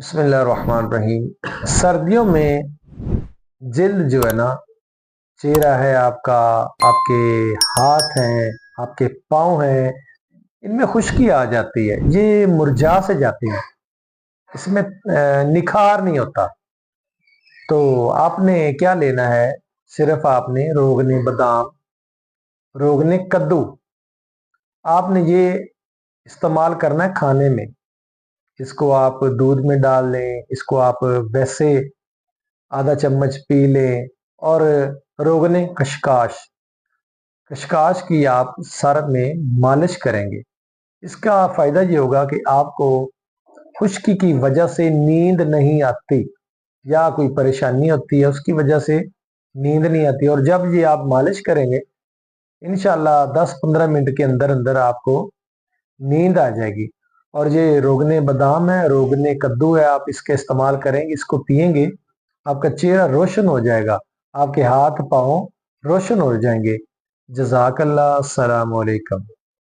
बिस्मिल्लाहिर्रहमानिर्रहीम। सर्दियों में जिल्द जो है ना, चेहरा है आपका, आपके हाथ हैं, आपके पाँव हैं, इनमें खुश्की आ जाती है, ये मुरझा से जाती है, इसमें निखार नहीं होता। तो आपने क्या लेना है, सिर्फ आपने रोगने बादाम, रोगने कद्दू, आपने ये इस्तेमाल करना है खाने में। इसको आप दूध में डाल लें, इसको आप वैसे आधा चम्मच पी लें। और रोगने कशकाश, कशकाश की आप सर में मालिश करेंगे। इसका फायदा ये होगा कि आपको खुश्की की वजह से नींद नहीं आती या कोई परेशानी होती है उसकी वजह से नींद नहीं आती, और जब ये आप मालिश करेंगे इंशाल्लाह 10-15 मिनट के अंदर अंदर आपको नींद आ जाएगी। और ये रोगने बादाम है, रोगने कद्दू है, आप इसका इस्तेमाल करेंगे, इसको पिएंगे, आपका चेहरा रोशन हो जाएगा, आपके हाथ पाँव रोशन हो जाएंगे। जज़ाकल्लाह, अस्सलाम वालेकुम।